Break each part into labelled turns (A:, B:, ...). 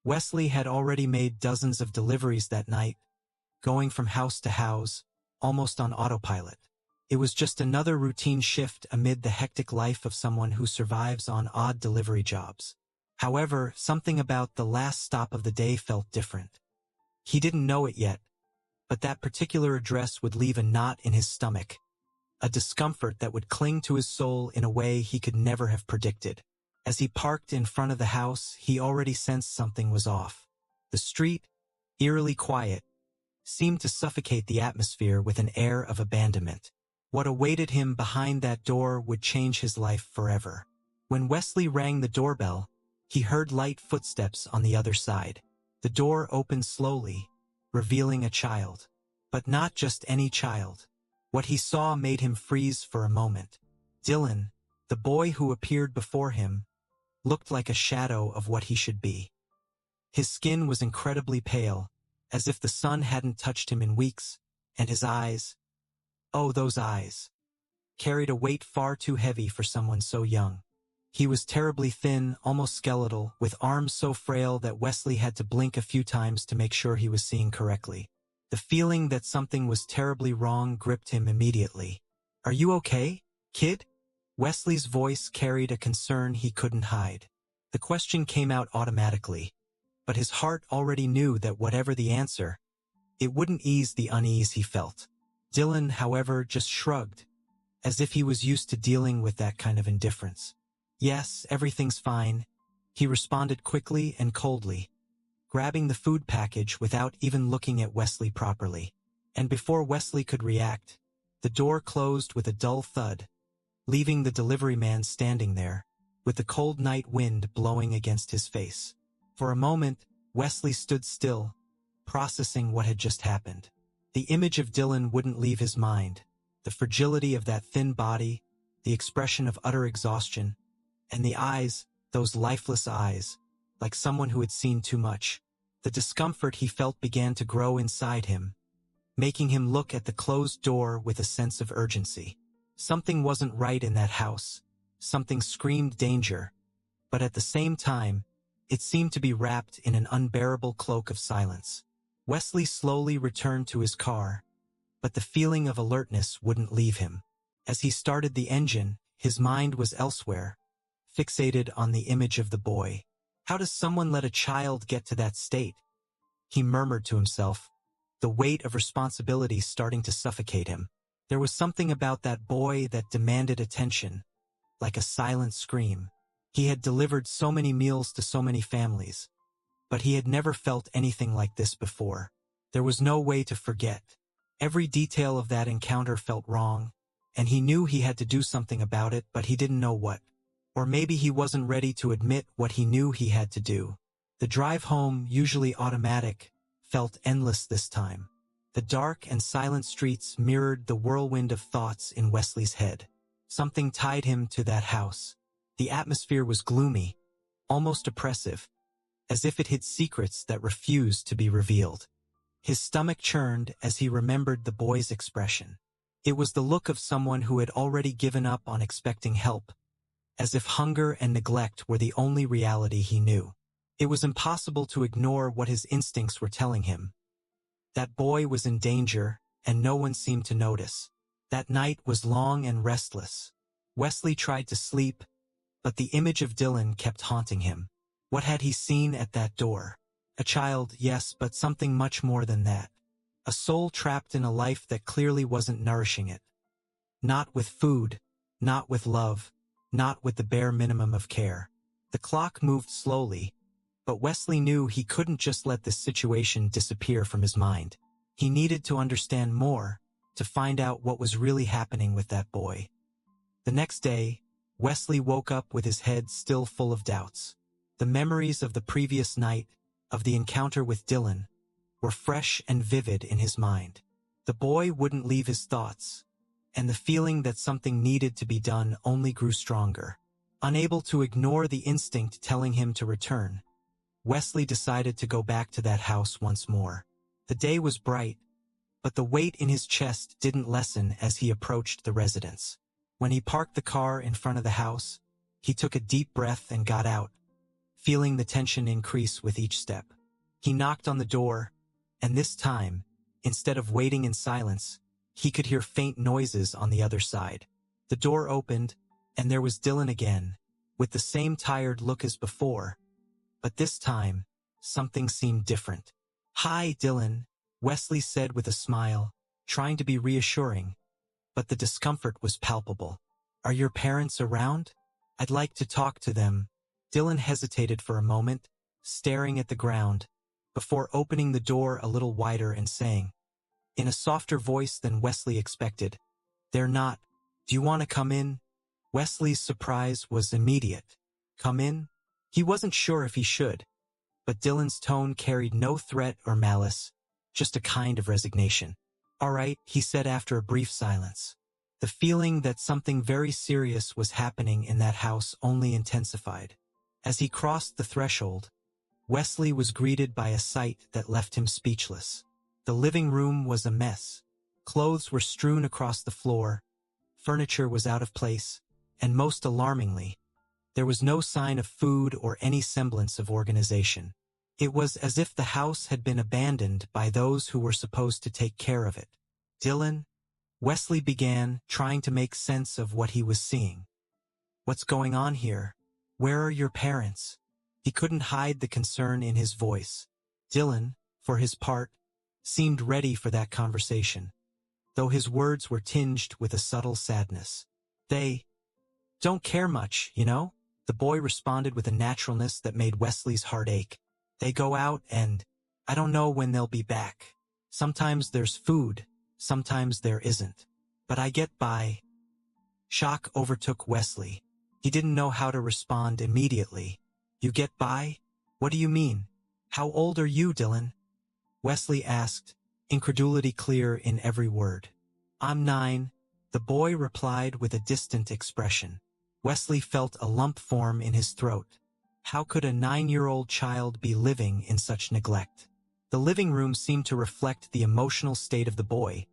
A: Wesley had already made dozens of deliveries that night, going from house to house, almost on autopilot. It was just another routine shift amid the hectic life of someone who survives on odd delivery jobs. However, something about the last stop of the day felt different. He didn't know it yet, but that particular address would leave a knot in his stomach, a discomfort that would cling to his soul in a way he could never have predicted. As he parked in front of the house, he already sensed something was off. The street, eerily quiet, seemed to suffocate the atmosphere with an air of abandonment. What awaited him behind that door would change his life forever. When Wesley rang the doorbell, he heard light footsteps on the other side. The door opened slowly, revealing a child. But not just any child. What he saw made him freeze for a moment. Dylan, the boy who appeared before him, looked like a shadow of what he should be. His skin was incredibly pale, as if the sun hadn't touched him in weeks, and his eyes, oh, those eyes, carried a weight far too heavy for someone so young. He was terribly thin, almost skeletal, with arms so frail that Wesley had to blink a few times to make sure he was seeing correctly. The feeling that something was terribly wrong gripped him immediately. "Are you okay, kid?" Wesley's voice carried a concern he couldn't hide. The question came out automatically, but his heart already knew that whatever the answer, it wouldn't ease the unease he felt. Dylan, however, just shrugged, as if he was used to dealing with that kind of indifference. "Yes, everything's fine," he responded quickly and coldly, grabbing the food package without even looking at Wesley properly. And before Wesley could react, the door closed with a dull thud, leaving the delivery man standing there, with the cold night wind blowing against his face. For a moment, Wesley stood still, processing what had just happened. The image of Dylan wouldn't leave his mind, the fragility of that thin body, the expression of utter exhaustion, and the eyes, those lifeless eyes, like someone who had seen too much. The discomfort he felt began to grow inside him, making him look at the closed door with a sense of urgency. Something wasn't right in that house. Something screamed danger, but at the same time, it seemed to be wrapped in an unbearable cloak of silence. Wesley slowly returned to his car, but the feeling of alertness wouldn't leave him. As he started the engine, his mind was elsewhere, fixated on the image of the boy. How does someone let a child get to that state? He murmured to himself, the weight of responsibility starting to suffocate him. There was something about that boy that demanded attention, like a silent scream. He had delivered so many meals to so many families, but he had never felt anything like this before. There was no way to forget. Every detail of that encounter felt wrong, and he knew he had to do something about it, but he didn't know what. Or maybe he wasn't ready to admit what he knew he had to do. The drive home, usually automatic, felt endless this time. The dark and silent streets mirrored the whirlwind of thoughts in Wesley's head. Something tied him to that house. The atmosphere was gloomy, almost oppressive, as if it hid secrets that refused to be revealed. His stomach churned as he remembered the boy's expression. It was the look of someone who had already given up on expecting help, as if hunger and neglect were the only reality he knew. It was impossible to ignore what his instincts were telling him. That boy was in danger, and no one seemed to notice. That night was long and restless. Wesley tried to sleep, but the image of Dylan kept haunting him. What had he seen at that door? A child, yes, but something much more than that. A soul trapped in a life that clearly wasn't nourishing it. Not with food, not with love, not with the bare minimum of care. The clock moved slowly, but Wesley knew he couldn't just let this situation disappear from his mind. He needed to understand more, to find out what was really happening with that boy. The next day, Wesley woke up with his head still full of doubts. The memories of the previous night, of the encounter with Dylan, were fresh and vivid in his mind. The boy wouldn't leave his thoughts, and the feeling that something needed to be done only grew stronger. Unable to ignore the instinct telling him to return, Wesley decided to go back to that house once more. The day was bright, but the weight in his chest didn't lessen as he approached the residence. When he parked the car in front of the house, he took a deep breath and got out, feeling the tension increase with each step. He knocked on the door, and this time, instead of waiting in silence, he could hear faint noises on the other side. The door opened, and there was Dylan again, with the same tired look as before, but this time, something seemed different. "Hi, Dylan," Wesley said with a smile, trying to be reassuring, but the discomfort was palpable. "Are your parents around? I'd like to talk to them." Dylan hesitated for a moment, staring at the ground, before opening the door a little wider and saying, in a softer voice than Wesley expected, "They're not. Do you want to come in?" Wesley's surprise was immediate. Come in? He wasn't sure if he should, but Dylan's tone carried no threat or malice, just a kind of resignation. "All right," he said after a brief silence. The feeling that something very serious was happening in that house only intensified. As he crossed the threshold, Wesley was greeted by a sight that left him speechless. The living room was a mess. Clothes were strewn across the floor, furniture was out of place, and most alarmingly, there was no sign of food or any semblance of organization. It was as if the house had been abandoned by those who were supposed to take care of it. "Dylan?" Wesley began, trying to make sense of what he was seeing. "What's going on here? Where are your parents?" He couldn't hide the concern in his voice. Dylan, for his part, seemed ready for that conversation, though his words were tinged with a subtle sadness. "They don't care much, you know?" The boy responded with a naturalness that made Wesley's heart ache. "They go out and I don't know when they'll be back. Sometimes there's food, sometimes there isn't. But I get by." Shock overtook Wesley. He didn't know how to respond immediately. "You get by? What do you mean? How old are you, Dylan?" Wesley asked, incredulity clear in every word. "I'm 9, the boy replied with a distant expression. Wesley felt a lump form in his throat. How could a 9-year-old child be living in such neglect? The living room seemed to reflect the emotional state of the boy,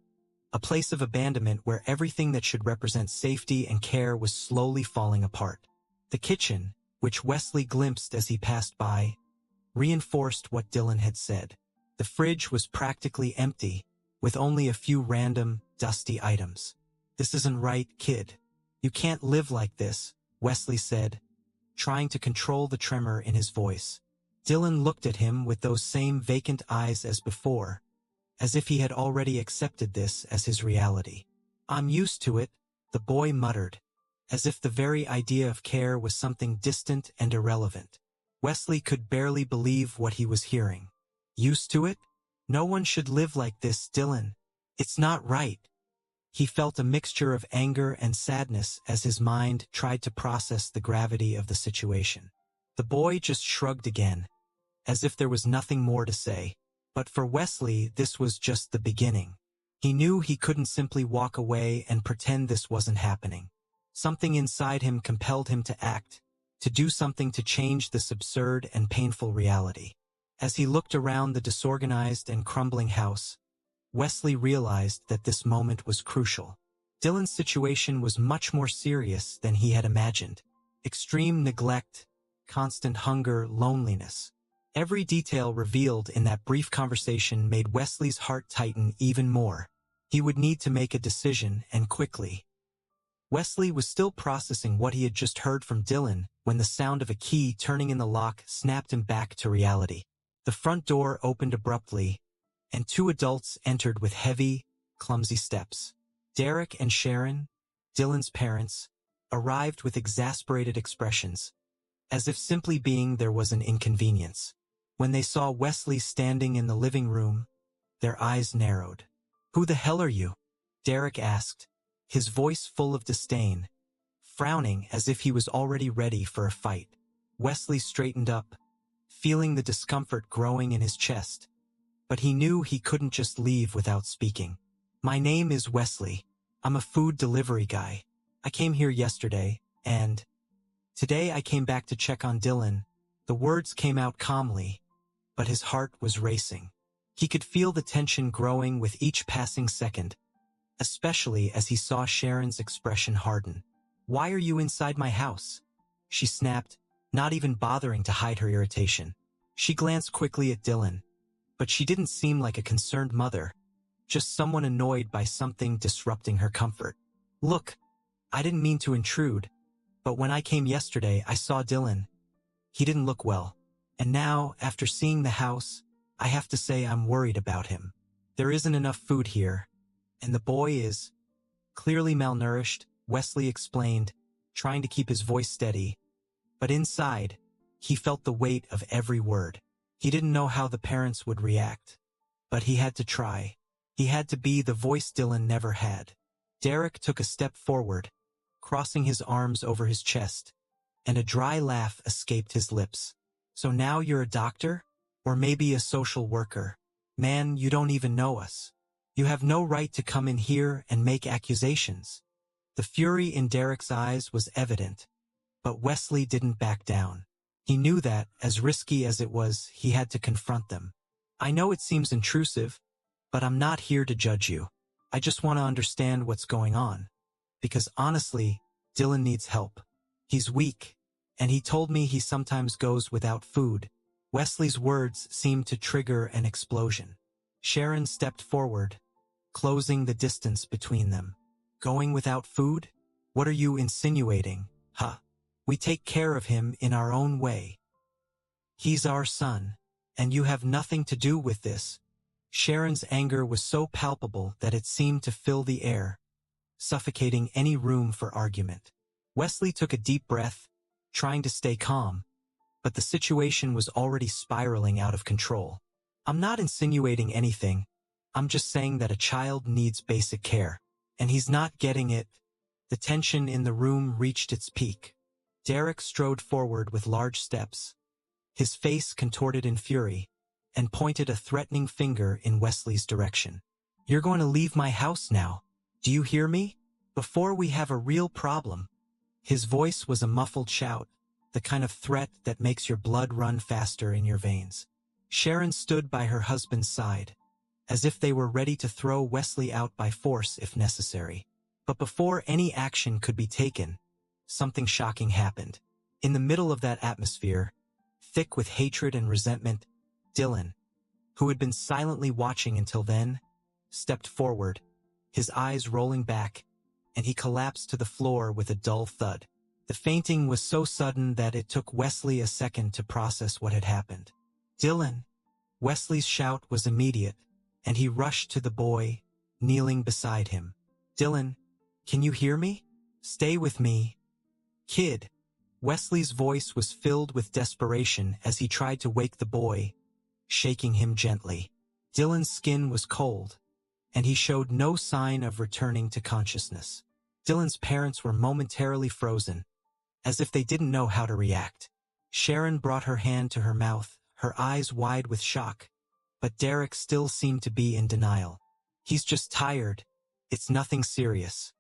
A: a place of abandonment where everything that should represent safety and care was slowly falling apart. The kitchen, which Wesley glimpsed as he passed by, reinforced what Dylan had said. The fridge was practically empty, with only a few random, dusty items. "This isn't right, kid. You can't live like this," Wesley said, trying to control the tremor in his voice. Dylan looked at him with those same vacant eyes as before, as if he had already accepted this as his reality. "I'm used to it," the boy muttered, as if the very idea of care was something distant and irrelevant. Wesley could barely believe what he was hearing. "Used to it? No one should live like this, Dylan. It's not right." He felt a mixture of anger and sadness as his mind tried to process the gravity of the situation. The boy just shrugged again, as if there was nothing more to say. But for Wesley, this was just the beginning. He knew he couldn't simply walk away and pretend this wasn't happening. Something inside him compelled him to act, to do something to change this absurd and painful reality. As he looked around the disorganized and crumbling house, Wesley realized that this moment was crucial. Dylan's situation was much more serious than he had imagined. Extreme neglect, constant hunger, loneliness. Every detail revealed in that brief conversation made Wesley's heart tighten even more. He would need to make a decision, and quickly. Wesley was still processing what he had just heard from Dylan when the sound of a key turning in the lock snapped him back to reality. The front door opened abruptly, and 2 adults entered with heavy, clumsy steps. Derek and Sharon, Dylan's parents, arrived with exasperated expressions, as if simply being there was an inconvenience. When they saw Wesley standing in the living room, their eyes narrowed. "Who the hell are you?" Derek asked, his voice full of disdain, frowning as if he was already ready for a fight. Wesley straightened up, feeling the discomfort growing in his chest, but he knew he couldn't just leave without speaking. "My name is Wesley. I'm a food delivery guy. I came here yesterday, and today I came back to check on Dylan." The words came out calmly, but his heart was racing. He could feel the tension growing with each passing second, especially as he saw Sharon's expression harden. "Why are you inside my house?" she snapped, not even bothering to hide her irritation. She glanced quickly at Dylan, but she didn't seem like a concerned mother, just someone annoyed by something disrupting her comfort. "Look, I didn't mean to intrude, but when I came yesterday I saw Dylan. He didn't look well. And now, after seeing the house, I have to say I'm worried about him. There isn't enough food here, and the boy is clearly malnourished," Wesley explained, trying to keep his voice steady. But inside, he felt the weight of every word. He didn't know how the parents would react, but he had to try. He had to be the voice Dylan never had. Derek took a step forward, crossing his arms over his chest, and a dry laugh escaped his lips. "So now you're a doctor? Or maybe a social worker? Man, you don't even know us. You have no right to come in here and make accusations." The fury in Derek's eyes was evident, but Wesley didn't back down. He knew that, as risky as it was, he had to confront them. "I know it seems intrusive, but I'm not here to judge you. I just want to understand what's going on. Because honestly, Dylan needs help. He's weak, and he told me he sometimes goes without food." Wesley's words seemed to trigger an explosion. Sharon stepped forward, closing the distance between them. "Going without food? What are you insinuating, huh? We take care of him in our own way. He's our son, and you have nothing to do with this." Sharon's anger was so palpable that it seemed to fill the air, suffocating any room for argument. Wesley took a deep breath, trying to stay calm, but the situation was already spiraling out of control. "I'm not insinuating anything. I'm just saying that a child needs basic care, and he's not getting it." The tension in the room reached its peak. Derek strode forward with large steps, his face contorted in fury, and pointed a threatening finger in Wesley's direction. "You're going to leave my house now. Do you hear me? Before we have a real problem." His voice was a muffled shout, the kind of threat that makes your blood run faster in your veins. Sharon stood by her husband's side, as if they were ready to throw Wesley out by force if necessary. But before any action could be taken, something shocking happened. In the middle of that atmosphere, thick with hatred and resentment, Dylan, who had been silently watching until then, stepped forward, his eyes rolling back, and he collapsed to the floor with a dull thud. The fainting was so sudden that it took Wesley a second to process what had happened. "Dylan!" Wesley's shout was immediate, and he rushed to the boy, kneeling beside him. "Dylan, can you hear me? Stay with me. Kid." Wesley's voice was filled with desperation as he tried to wake the boy, shaking him gently. Dylan's skin was cold, and he showed no sign of returning to consciousness. Dylan's parents were momentarily frozen, as if they didn't know how to react. Sharon brought her hand to her mouth, her eyes wide with shock, but Derek still seemed to be in denial. "He's just tired. It's nothing serious.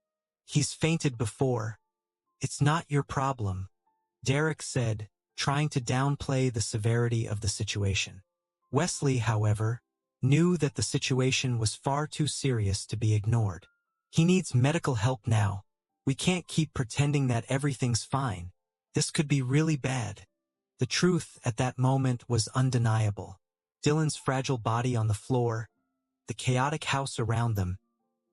A: He's fainted before. It's not your problem," Derek said, trying to downplay the severity of the situation. Wesley, however, knew that the situation was far too serious to be ignored. "He needs medical help now. We can't keep pretending that everything's fine. This could be really bad." The truth at that moment was undeniable. Dylan's fragile body on the floor, the chaotic house around them,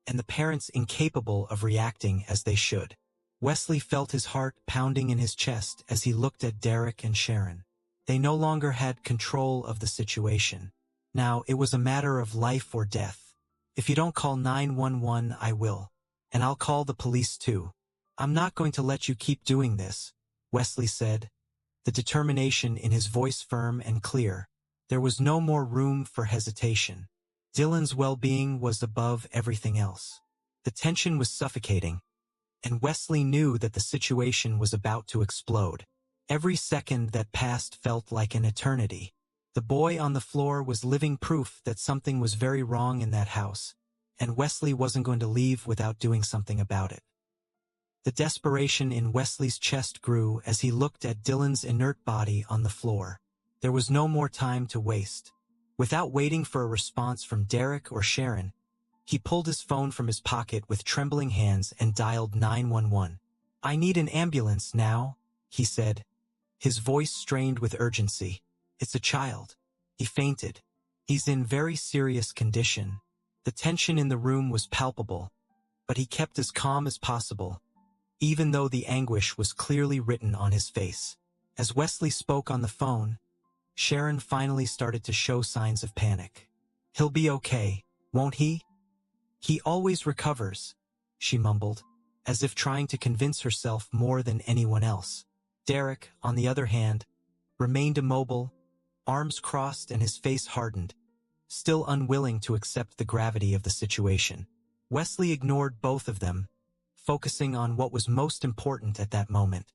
A: and the parents incapable of reacting as they should. Wesley felt his heart pounding in his chest as he looked at Derek and Sharon. They no longer had control of the situation. Now it was a matter of life or death. "If you don't call 911, I will. And I'll call the police too. I'm not going to let you keep doing this," Wesley said, the determination in his voice firm and clear. There was no more room for hesitation. Dylan's well-being was above everything else. The tension was suffocating, and Wesley knew that the situation was about to explode. Every second that passed felt like an eternity. The boy on the floor was living proof that something was very wrong in that house, and Wesley wasn't going to leave without doing something about it. The desperation in Wesley's chest grew as he looked at Dylan's inert body on the floor. There was no more time to waste. Without waiting for a response from Derek or Sharon, he pulled his phone from his pocket with trembling hands and dialed 911. "I need an ambulance now," he said, his voice strained with urgency. "It's a child. He fainted. He's in very serious condition." The tension in the room was palpable, but he kept as calm as possible, even though the anguish was clearly written on his face. As Wesley spoke on the phone, Sharon finally started to show signs of panic. "He'll be okay, won't he? He always recovers," she mumbled, as if trying to convince herself more than anyone else. Derek, on the other hand, remained immobile, arms crossed and his face hardened, still unwilling to accept the gravity of the situation. Wesley ignored both of them, focusing on what was most important at that moment: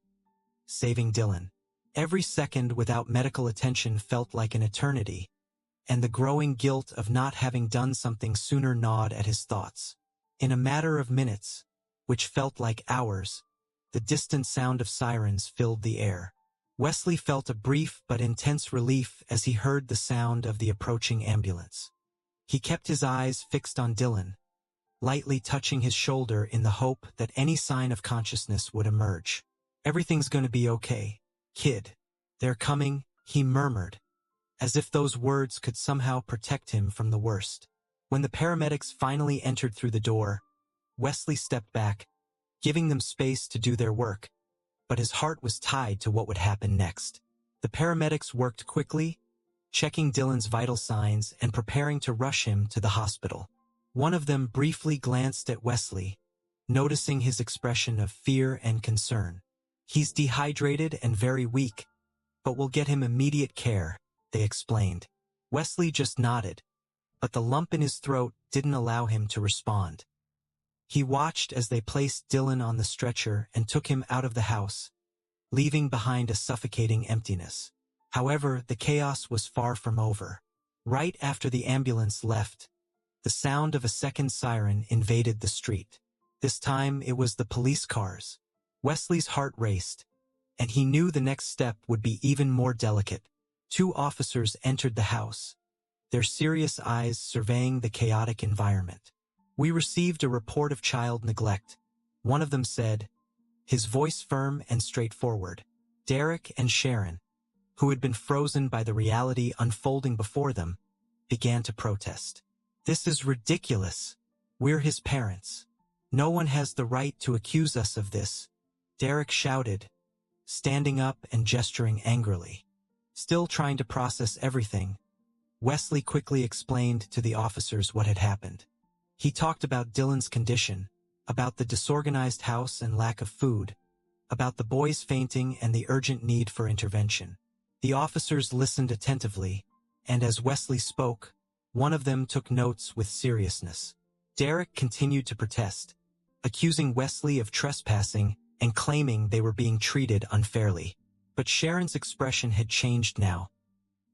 A: saving Dylan. Every second without medical attention felt like an eternity, and the growing guilt of not having done something sooner gnawed at his thoughts. In a matter of minutes, which felt like hours, the distant sound of sirens filled the air. Wesley felt a brief but intense relief as he heard the sound of the approaching ambulance. He kept his eyes fixed on Dylan, lightly touching his shoulder in the hope that any sign of consciousness would emerge. "Everything's gonna be okay, kid. They're coming," he murmured, as if those words could somehow protect him from the worst. When the paramedics finally entered through the door, Wesley stepped back, giving them space to do their work, but his heart was tied to what would happen next. The paramedics worked quickly, checking Dylan's vital signs and preparing to rush him to the hospital. One of them briefly glanced at Wesley, noticing his expression of fear and concern. "He's dehydrated and very weak, but we'll get him immediate care," they explained. Wesley just nodded, but the lump in his throat didn't allow him to respond. He watched as they placed Dylan on the stretcher and took him out of the house, leaving behind a suffocating emptiness. However, the chaos was far from over. Right after the ambulance left, the sound of a second siren invaded the street. This time it was the police cars. Wesley's heart raced, and he knew the next step would be even more delicate. 2 officers entered the house, their serious eyes surveying the chaotic environment. "We received a report of child neglect," one of them said, his voice firm and straightforward. Derek and Sharon, who had been frozen by the reality unfolding before them, began to protest. "This is ridiculous. We're his parents. No one has the right to accuse us of this," Derek shouted, standing up and gesturing angrily. Still trying to process everything, Wesley quickly explained to the officers what had happened. He talked about Dylan's condition, about the disorganized house and lack of food, about the boys fainting and the urgent need for intervention. The officers listened attentively, and as Wesley spoke, one of them took notes with seriousness. Derek continued to protest, accusing Wesley of trespassing and claiming they were being treated unfairly. But Sharon's expression had changed now.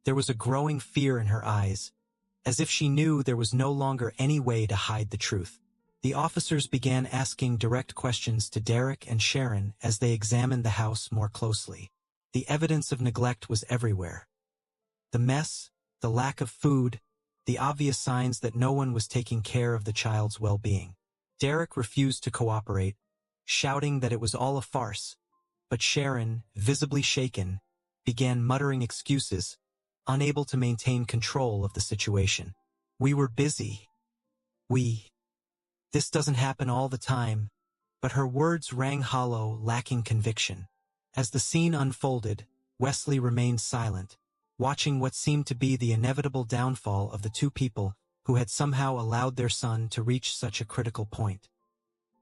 A: There was a growing fear in her eyes, as if she knew there was no longer any way to hide the truth. The officers began asking direct questions to Derek and Sharon as they examined the house more closely. The evidence of neglect was everywhere. The mess, the lack of food, the obvious signs that no one was taking care of the child's well-being. Derek refused to cooperate, shouting that it was all a farce, but Sharon, visibly shaken, began muttering excuses, unable to maintain control of the situation. "We were busy. This doesn't happen all the time," but her words rang hollow, lacking conviction. As the scene unfolded, Wesley remained silent, watching what seemed to be the inevitable downfall of the 2 people who had somehow allowed their son to reach such a critical point.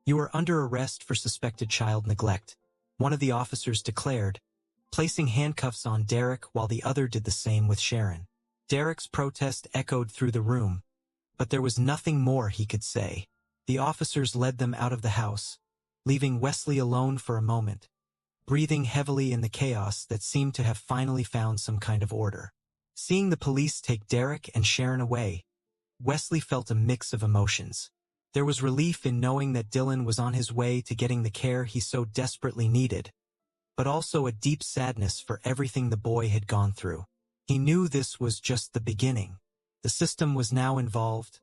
A: "You are under arrest for suspected child neglect," one of the officers declared, placing handcuffs on Derek while the other did the same with Sharon. Derek's protest echoed through the room, but there was nothing more he could say. The officers led them out of the house, leaving Wesley alone for a moment, breathing heavily in the chaos that seemed to have finally found some kind of order. Seeing the police take Derek and Sharon away, Wesley felt a mix of emotions. There was relief in knowing that Dylan was on his way to getting the care he so desperately needed, but also a deep sadness for everything the boy had gone through. He knew this was just the beginning. The system was now involved,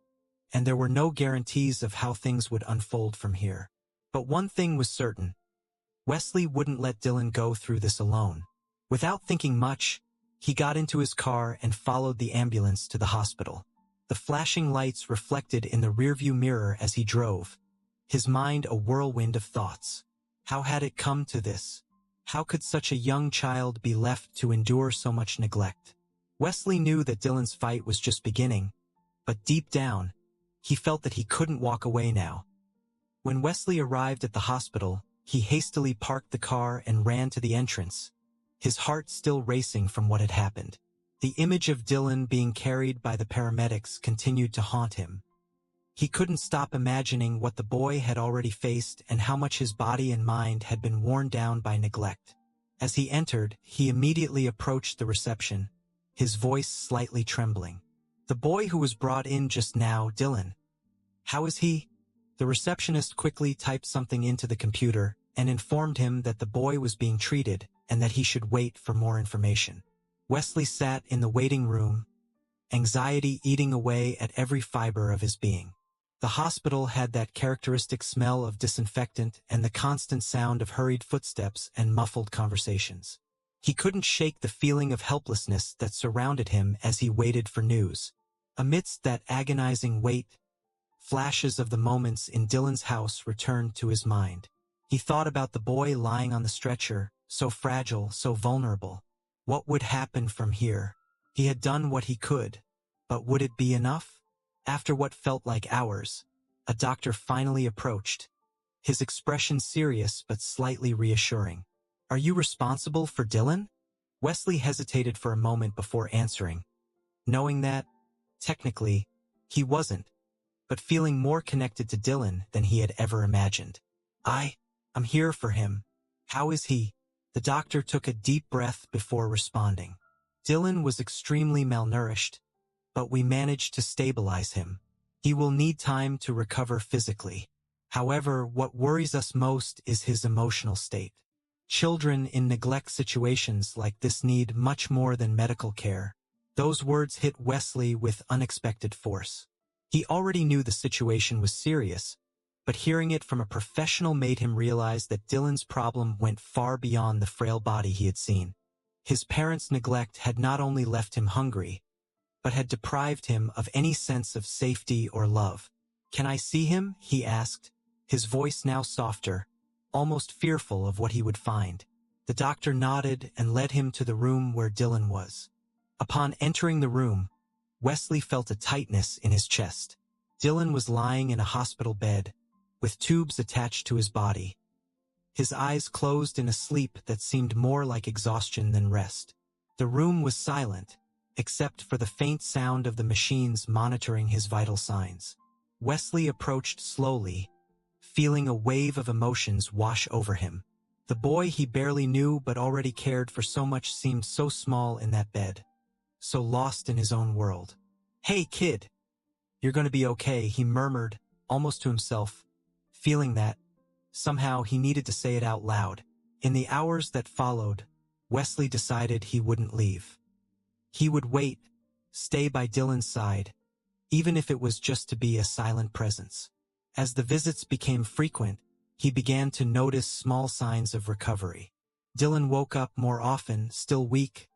A: and there were no guarantees of how things would unfold from here. But one thing was certain: Wesley wouldn't let Dylan go through this alone. Without thinking much, he got into his car and followed the ambulance to the hospital. The flashing lights reflected in the rearview mirror as he drove, his mind a whirlwind of thoughts. How had it come to this? How could such a young child be left to endure so much neglect? Wesley knew that Dylan's fight was just beginning, but deep down, he felt that he couldn't walk away now. When Wesley arrived at the hospital, he hastily parked the car and ran to the entrance, his heart still racing from what had happened. The image of Dylan being carried by the paramedics continued to haunt him. He couldn't stop imagining what the boy had already faced and how much his body and mind had been worn down by neglect. As he entered, he immediately approached the reception, his voice slightly trembling. "The boy who was brought in just now, Dylan. How is he?" The receptionist quickly typed something into the computer and informed him that the boy was being treated and that he should wait for more information. Wesley sat in the waiting room, anxiety eating away at every fiber of his being. The hospital had that characteristic smell of disinfectant and the constant sound of hurried footsteps and muffled conversations. He couldn't shake the feeling of helplessness that surrounded him as he waited for news. Amidst that agonizing wait, flashes of the moments in Dylan's house returned to his mind. He thought about the boy lying on the stretcher, so fragile, so vulnerable. What would happen from here? He had done what he could, but would it be enough? After what felt like hours, a doctor finally approached, his expression serious but slightly reassuring. "Are you responsible for Dylan?" Wesley hesitated for a moment before answering, knowing that, technically, he wasn't, but feeling more connected to Dylan than he had ever imagined. I'm here for him. How is he?" The doctor took a deep breath before responding. "Dylan was extremely malnourished, but we managed to stabilize him. He will need time to recover physically. However, what worries us most is his emotional state. Children in neglect situations like this need much more than medical care." Those words hit Wesley with unexpected force. He already knew the situation was serious, but hearing it from a professional made him realize that Dylan's problem went far beyond the frail body he had seen. His parents' neglect had not only left him hungry, but had deprived him of any sense of safety or love. "Can I see him?" he asked, his voice now softer, almost fearful of what he would find. The doctor nodded and led him to the room where Dylan was. Upon entering the room, Wesley felt a tightness in his chest. Dylan was lying in a hospital bed, with tubes attached to his body. His eyes closed in a sleep that seemed more like exhaustion than rest. The room was silent, except for the faint sound of the machines monitoring his vital signs. Wesley approached slowly, feeling a wave of emotions wash over him. The boy he barely knew but already cared for so much seemed so small in that bed, so lost in his own world. "Hey, kid, you're going to be okay," he murmured, almost to himself, feeling that, somehow, he needed to say it out loud. In the hours that followed, Wesley decided he wouldn't leave. He would wait, stay by Dylan's side, even if it was just to be a silent presence. As the visits became frequent, he began to notice small signs of recovery. Dylan woke up more often, still weak,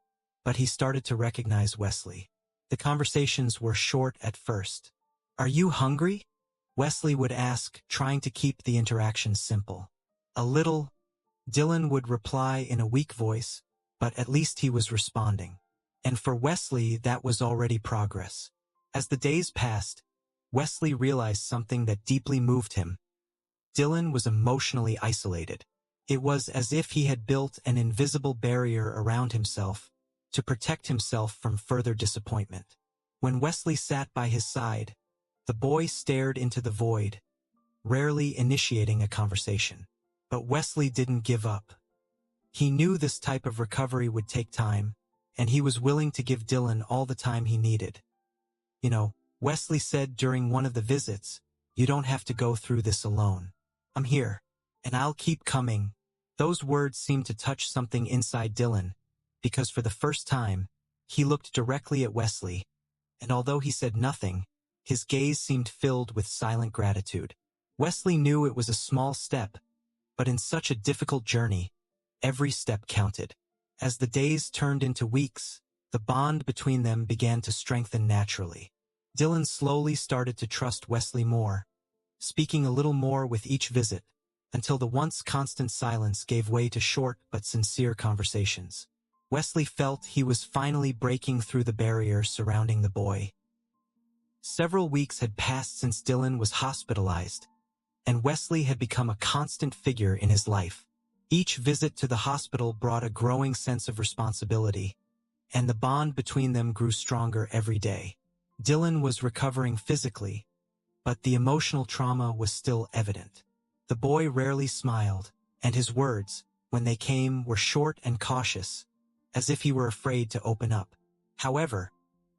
A: but he started to recognize Wesley. The conversations were short at first. "Are you hungry?" Wesley would ask, trying to keep the interaction simple. "A little," Dylan would reply in a weak voice, but at least he was responding. And for Wesley, that was already progress. As the days passed, Wesley realized something that deeply moved him. Dylan was emotionally isolated. It was as if he had built an invisible barrier around himself to protect himself from further disappointment. When Wesley sat by his side, the boy stared into the void, rarely initiating a conversation. But Wesley didn't give up. He knew this type of recovery would take time, and he was willing to give Dylan all the time he needed. "You know," Wesley said during one of the visits, "you don't have to go through this alone. I'm here, and I'll keep coming." Those words seemed to touch something inside Dylan, because for the first time, he looked directly at Wesley, and although he said nothing, his gaze seemed filled with silent gratitude. Wesley knew it was a small step, but in such a difficult journey, every step counted. As the days turned into weeks, the bond between them began to strengthen naturally. Dylan slowly started to trust Wesley more, speaking a little more with each visit, until the once constant silence gave way to short but sincere conversations. Wesley felt he was finally breaking through the barrier surrounding the boy. Several weeks had passed since Dylan was hospitalized, and Wesley had become a constant figure in his life. Each visit to the hospital brought a growing sense of responsibility, and the bond between them grew stronger every day. Dylan was recovering physically, but the emotional trauma was still evident. The boy rarely smiled, and his words, when they came, were short and cautious, as if he were afraid to open up. However,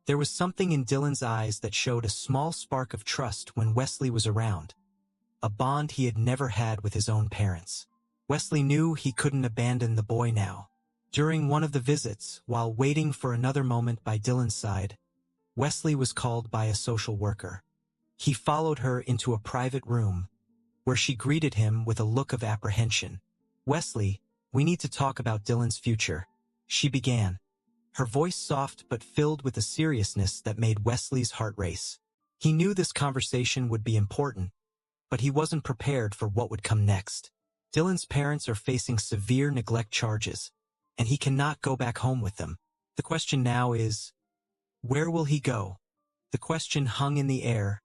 A: there was something in Dylan's eyes that showed a small spark of trust when Wesley was around, a bond he had never had with his own parents. Wesley knew he couldn't abandon the boy now. During one of the visits, while waiting for another moment by Dylan's side, Wesley was called by a social worker. He followed her into a private room, where she greeted him with a look of apprehension. "Wesley, we need to talk about Dylan's future," she began, her voice soft but filled with a seriousness that made Wesley's heart race. He knew this conversation would be important, but he wasn't prepared for what would come next. Dylan's parents are facing severe neglect charges, and he cannot go back home with them. The question now is, where will he go? The question hung in the air,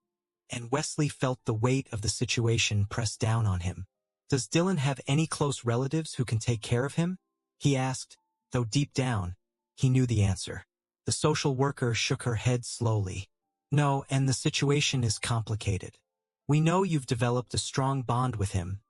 A: and Wesley felt the weight of the situation press down on him. "Does Dylan have any close relatives who can take care of him?" he asked, though deep down, he knew the answer. The social worker shook her head slowly. "No, and the situation is complicated. We know you've developed a strong bond with him,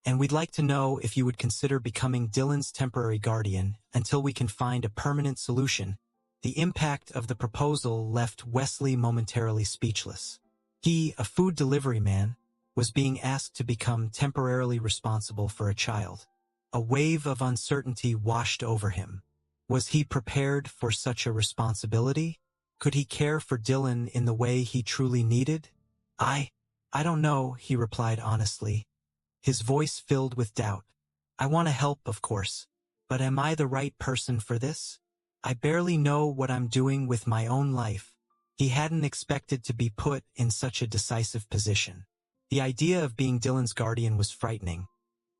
A: and we'd like to know if you would consider becoming Dylan's temporary guardian until we can find a permanent solution." The impact of the proposal left Wesley momentarily speechless. He, a food delivery man, was being asked to become temporarily responsible for a child. A wave of uncertainty washed over him. Was he prepared for such a responsibility? Could he care for Dylan in the way he truly needed? I don't know," he replied honestly, his voice filled with doubt. "I want to help, of course, but am I the right person for this? I barely know what I'm doing with my own life." He hadn't expected to be put in such a decisive position. The idea of being Dylan's guardian was frightening,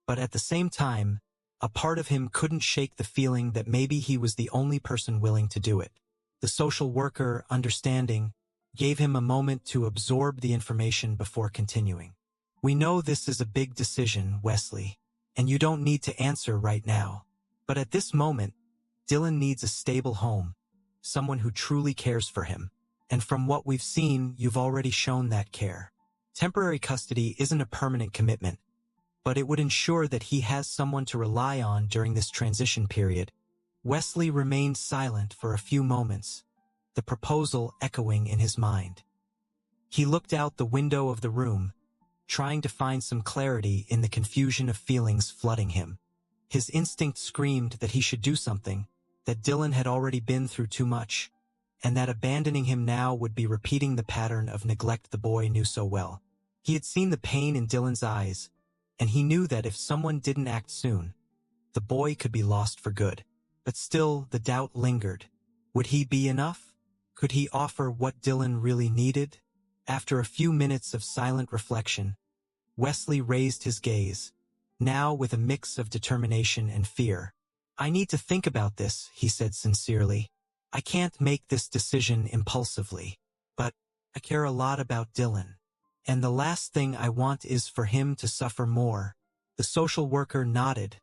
A: but at the same time, a part of him couldn't shake the feeling that maybe he was the only person willing to do it. The social worker, understanding, gave him a moment to absorb the information before continuing. "We know this is a big decision, Wesley, and you don't need to answer right now. But at this moment, Dylan needs a stable home, someone who truly cares for him. And from what we've seen, you've already shown that care. Temporary custody isn't a permanent commitment, but it would ensure that he has someone to rely on during this transition period." Wesley remained silent for a few moments, the proposal echoing in his mind. He looked out the window of the room, trying to find some clarity in the confusion of feelings flooding him. His instinct screamed that he should do something, that Dylan had already been through too much, and that abandoning him now would be repeating the pattern of neglect the boy knew so well. He had seen the pain in Dylan's eyes, and he knew that if someone didn't act soon, the boy could be lost for good. But still, the doubt lingered. Would he be enough? Could he offer what Dylan really needed? After a few minutes of silent reflection, Wesley raised his gaze, now with a mix of determination and fear. "I need to think about this," he said sincerely. "I can't make this decision impulsively, but I care a lot about Dylan, and the last thing I want is for him to suffer more." The social worker nodded,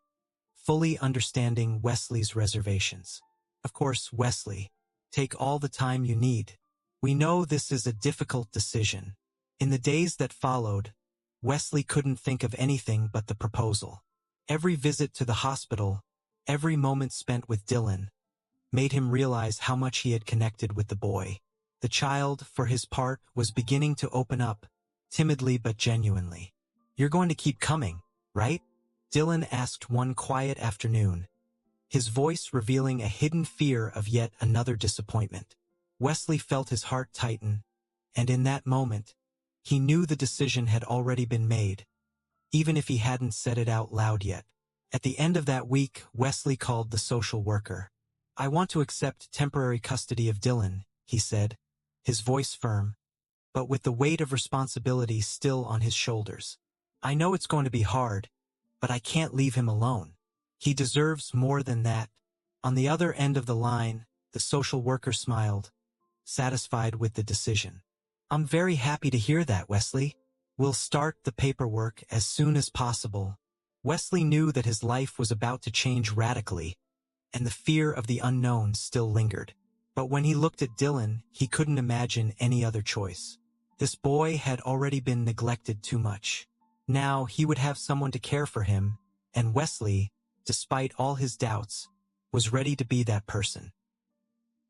A: fully understanding Wesley's reservations. "Of course, Wesley, take all the time you need. We know this is a difficult decision." In the days that followed, Wesley couldn't think of anything but the proposal. Every visit to the hospital, every moment spent with Dylan, made him realize how much he had connected with the boy. The child, for his part, was beginning to open up, timidly but genuinely. "You're going to keep coming, right?" Dylan asked one quiet afternoon, his voice revealing a hidden fear of yet another disappointment. Wesley felt his heart tighten, and in that moment, he knew the decision had already been made, even if he hadn't said it out loud yet. At the end of that week, Wesley called the social worker. "I want to accept temporary custody of Dylan," he said, his voice firm, but with the weight of responsibility still on his shoulders. "I know it's going to be hard, but I can't leave him alone. He deserves more than that." On the other end of the line, the social worker smiled, satisfied with the decision. "I'm very happy to hear that, Wesley. We'll start the paperwork as soon as possible." Wesley knew that his life was about to change radically, and the fear of the unknown still lingered. But when he looked at Dylan, he couldn't imagine any other choice. This boy had already been neglected too much. Now he would have someone to care for him, and Wesley, despite all his doubts, was ready to be that person.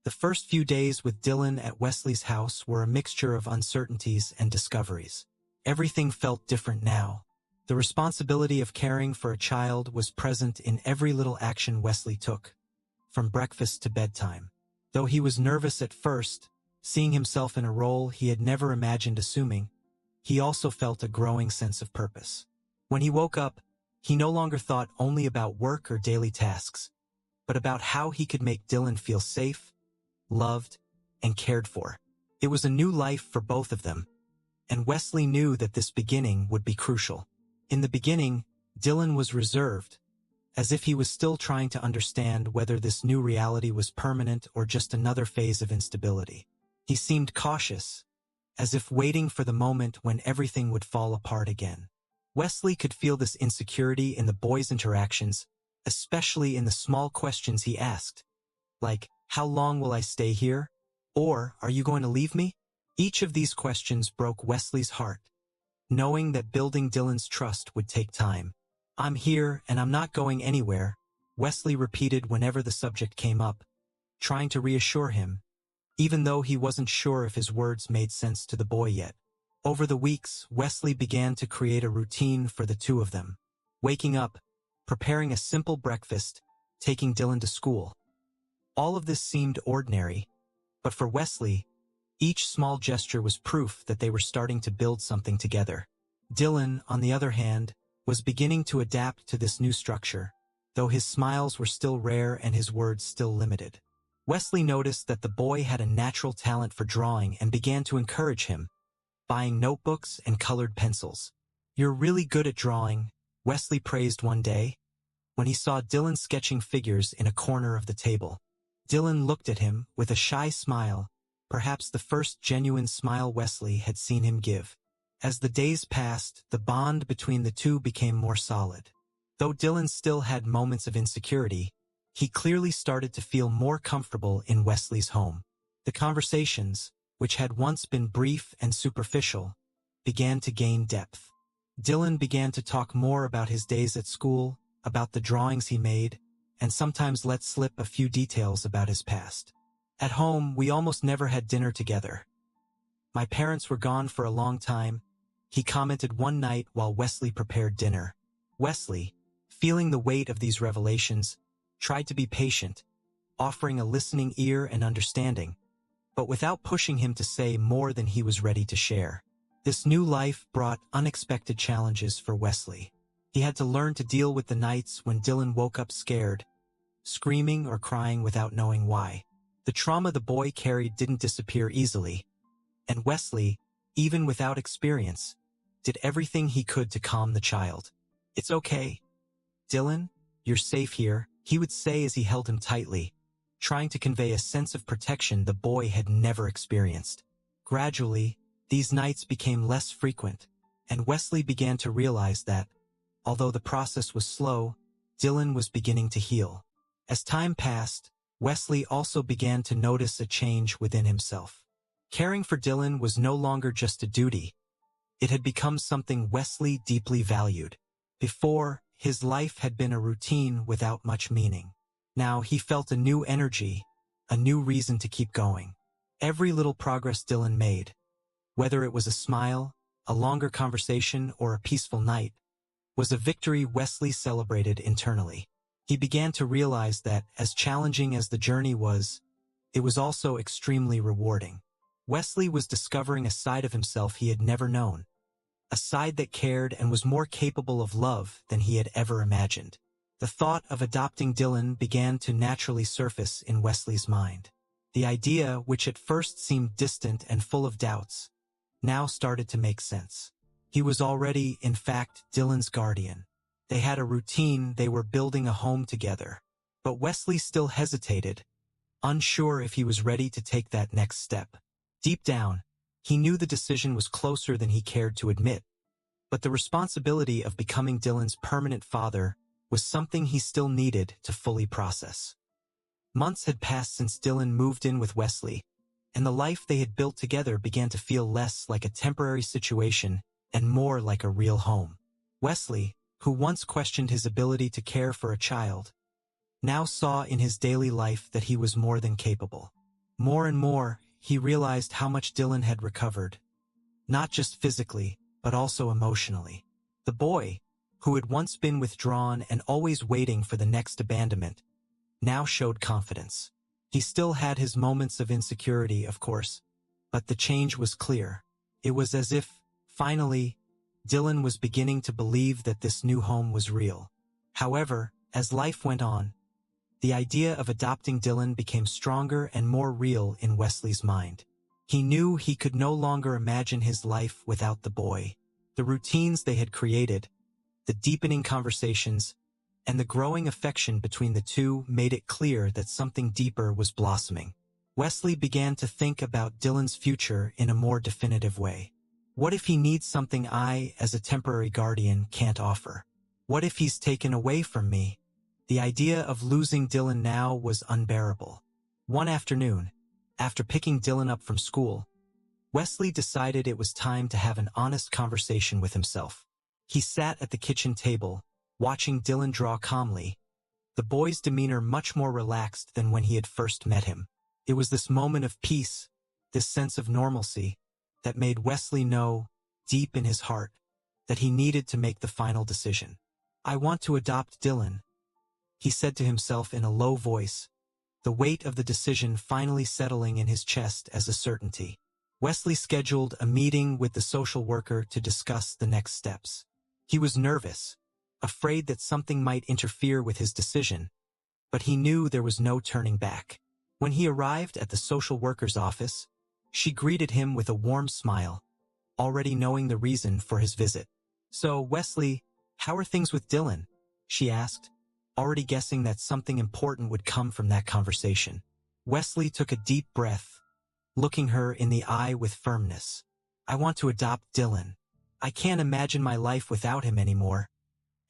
A: The first few days with Dylan at Wesley's house were a mixture of uncertainties and discoveries. Everything felt different now. The responsibility of caring for a child was present in every little action Wesley took, from breakfast to bedtime. Though he was nervous at first, seeing himself in a role he had never imagined assuming, he also felt a growing sense of purpose. When he woke up, he no longer thought only about work or daily tasks, but about how he could make Dylan feel safe, loved, and cared for. It was a new life for both of them, and Wesley knew that this beginning would be crucial. In the beginning, Dylan was reserved, as if he was still trying to understand whether this new reality was permanent or just another phase of instability. He seemed cautious, as if waiting for the moment when everything would fall apart again. Wesley could feel this insecurity in the boy's interactions, especially in the small questions he asked, like, "How long will I stay here?" Or, "Are you going to leave me?" Each of these questions broke Wesley's heart, knowing that building Dylan's trust would take time. "I'm here and I'm not going anywhere," Wesley repeated whenever the subject came up, trying to reassure him, even though he wasn't sure if his words made sense to the boy yet. Over the weeks, Wesley began to create a routine for the two of them. Waking up, preparing a simple breakfast, taking Dylan to school. All of this seemed ordinary, but for Wesley, each small gesture was proof that they were starting to build something together. Dylan, on the other hand, was beginning to adapt to this new structure, though his smiles were still rare and his words still limited. Wesley noticed that the boy had a natural talent for drawing and began to encourage him, buying notebooks and colored pencils. "You're really good at drawing," Wesley praised one day, when he saw Dylan sketching figures in a corner of the table. Dylan looked at him with a shy smile, perhaps the first genuine smile Wesley had seen him give. As the days passed, the bond between the two became more solid. Though Dylan still had moments of insecurity, he clearly started to feel more comfortable in Wesley's home. The conversations, which had once been brief and superficial, began to gain depth. Dylan began to talk more about his days at school, about the drawings he made, and sometimes let slip a few details about his past. "At home, we almost never had dinner together. My parents were gone for a long time," he commented one night while Wesley prepared dinner. Wesley, feeling the weight of these revelations, tried to be patient, offering a listening ear and understanding, but without pushing him to say more than he was ready to share. This new life brought unexpected challenges for Wesley. He had to learn to deal with the nights when Dylan woke up scared, screaming or crying without knowing why. The trauma the boy carried didn't disappear easily, and Wesley, even without experience, did everything he could to calm the child. "It's okay, Dylan, you're safe here," he would say as he held him tightly, trying to convey a sense of protection the boy had never experienced. Gradually, these nights became less frequent, and Wesley began to realize that, although the process was slow, Dylan was beginning to heal. As time passed, Wesley also began to notice a change within himself. Caring for Dylan was no longer just a duty. It had become something Wesley deeply valued. Before, his life had been a routine without much meaning. Now he felt a new energy, a new reason to keep going. Every little progress Dylan made, whether it was a smile, a longer conversation, or a peaceful night, was a victory Wesley celebrated internally. He began to realize that, as challenging as the journey was, it was also extremely rewarding. Wesley was discovering a side of himself he had never known, a side that cared and was more capable of love than he had ever imagined. The thought of adopting Dylan began to naturally surface in Wesley's mind. The idea, which at first seemed distant and full of doubts, now started to make sense. He was already, in fact, Dylan's guardian. They had a routine, they were building a home together. But Wesley still hesitated, unsure if he was ready to take that next step. Deep down, he knew the decision was closer than he cared to admit. But the responsibility of becoming Dylan's permanent father was something he still needed to fully process. Months had passed since Dylan moved in with Wesley, and the life they had built together began to feel less like a temporary situation and more like a real home. Wesley, who once questioned his ability to care for a child, now saw in his daily life that he was more than capable. More and more, he realized how much Dylan had recovered, not just physically, but also emotionally. The boy, who had once been withdrawn and always waiting for the next abandonment, now showed confidence. He still had his moments of insecurity, of course, but the change was clear. It was as if, finally, Dylan was beginning to believe that this new home was real. However, as life went on, the idea of adopting Dylan became stronger and more real in Wesley's mind. He knew he could no longer imagine his life without the boy. The routines they had created, the deepening conversations, and the growing affection between the two made it clear that something deeper was blossoming. Wesley began to think about Dylan's future in a more definitive way. What if he needs something I, as a temporary guardian, can't offer? What if he's taken away from me? The idea of losing Dylan now was unbearable. One afternoon, after picking Dylan up from school, Wesley decided it was time to have an honest conversation with himself. He sat at the kitchen table, watching Dylan draw calmly, the boy's demeanor much more relaxed than when he had first met him. It was this moment of peace, this sense of normalcy, that made Wesley know, deep in his heart, that he needed to make the final decision. "I want to adopt Dylan," he said to himself in a low voice, the weight of the decision finally settling in his chest as a certainty. Wesley scheduled a meeting with the social worker to discuss the next steps. He was nervous, afraid that something might interfere with his decision, but he knew there was no turning back. When he arrived at the social worker's office, she greeted him with a warm smile, already knowing the reason for his visit. "So, Wesley, how are things with Dylan?" she asked, already guessing that something important would come from that conversation. Wesley took a deep breath, looking her in the eye with firmness. "I want to adopt Dylan. I can't imagine my life without him anymore,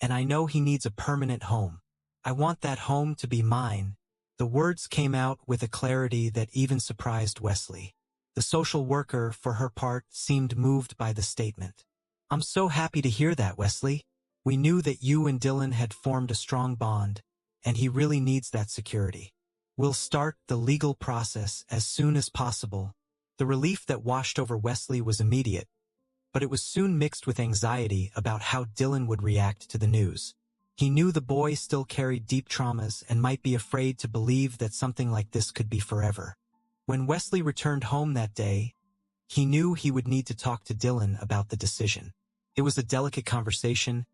A: and I know he needs a permanent home. I want that home to be mine." The words came out with a clarity that even surprised Wesley. The social worker, for her part, seemed moved by the statement. "I'm so happy to hear that, Wesley. We knew that you and Dylan had formed a strong bond, and he really needs that security. We'll start the legal process as soon as possible." The relief that washed over Wesley was immediate, but it was soon mixed with anxiety about how Dylan would react to the news. He knew the boy still carried deep traumas and might be afraid to believe that something like this could be forever. When Wesley returned home that day, he knew he would need to talk to Dylan about the decision. It was a delicate conversation,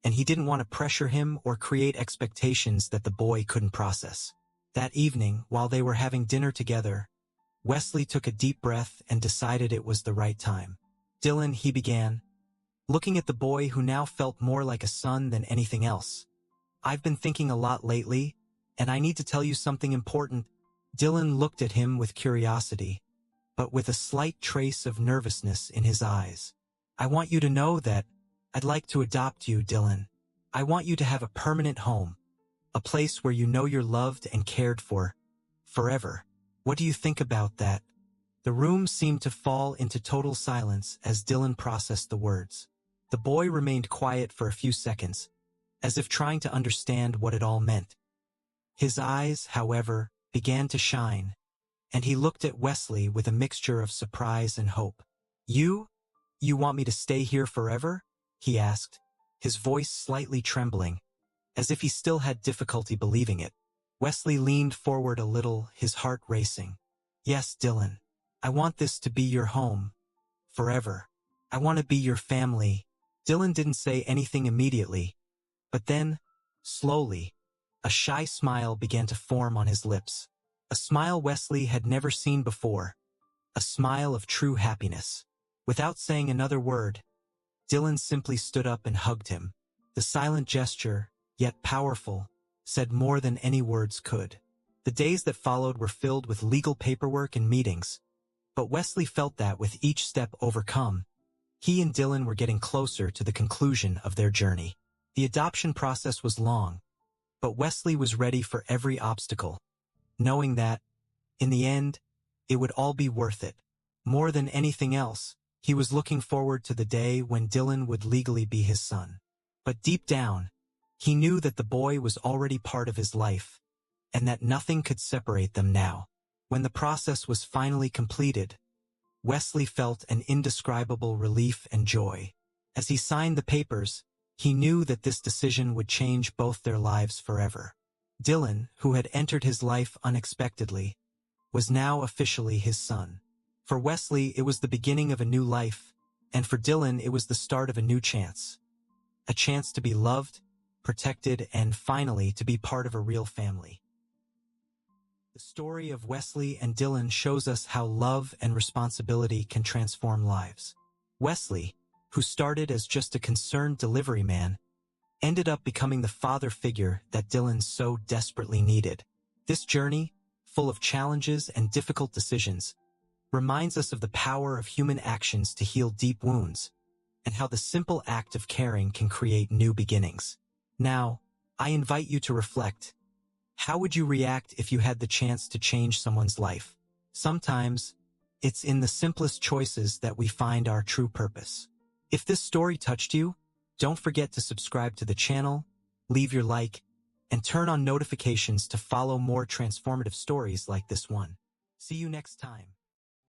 A: and he didn't want to pressure him or create expectations that the boy couldn't process. That evening, while they were having dinner together, Wesley took a deep breath and decided it was the right time. "Dylan," he began, looking at the boy who now felt more like a son than anything else, "I've been thinking a lot lately, and I need to tell you something important." Dylan looked at him with curiosity, but with a slight trace of nervousness in his eyes. "I want you to know that I'd like to adopt you, Dylan. I want you to have a permanent home, a place where you know you're loved and cared for, forever. What do you think about that?" The room seemed to fall into total silence as Dylan processed the words. The boy remained quiet for a few seconds, as if trying to understand what it all meant. His eyes, however, began to shine, and he looked at Wesley with a mixture of surprise and hope. You want me to stay here forever?" he asked, his voice slightly trembling, as if he still had difficulty believing it. Wesley leaned forward a little, his heart racing. "Yes, Dylan. I want this to be your home. Forever. I want to be your family." Dylan didn't say anything immediately, but then, Slowly, a shy smile began to form on his lips. A smile Wesley had never seen before. A smile of true happiness. Without saying another word, Dylan simply stood up and hugged him. The silent gesture, yet powerful, said more than any words could. The days that followed were filled with legal paperwork and meetings, but Wesley felt that with each step overcome, he and Dylan were getting closer to the conclusion of their journey. The adoption process was long, but Wesley was ready for every obstacle, knowing that, in the end, it would all be worth it. More than anything else, he was looking forward to the day when Dylan would legally be his son. But deep down, he knew that the boy was already part of his life, and that nothing could separate them now. When the process was finally completed, Wesley felt an indescribable relief and joy. As he signed the papers, he knew that this decision would change both their lives forever. Dylan, who had entered his life unexpectedly, was now officially his son. For Wesley, it was the beginning of a new life, and for Dylan, it was the start of a new chance. A chance to be loved, protected, and finally to be part of a real family. The story of Wesley and Dylan shows us how love and responsibility can transform lives. Wesley, who started as just a concerned delivery man, ended up becoming the father figure that Dylan so desperately needed. This journey, full of challenges and difficult decisions, reminds us of the power of human actions to heal deep wounds, and how the simple act of caring can create new beginnings. Now, I invite you to reflect. How would you react if you had the chance to change someone's life? Sometimes, it's in the simplest choices that we find our true purpose. If this story touched you, don't forget to subscribe to the channel, leave your like, and turn on notifications to follow more transformative stories like this one. See you next time.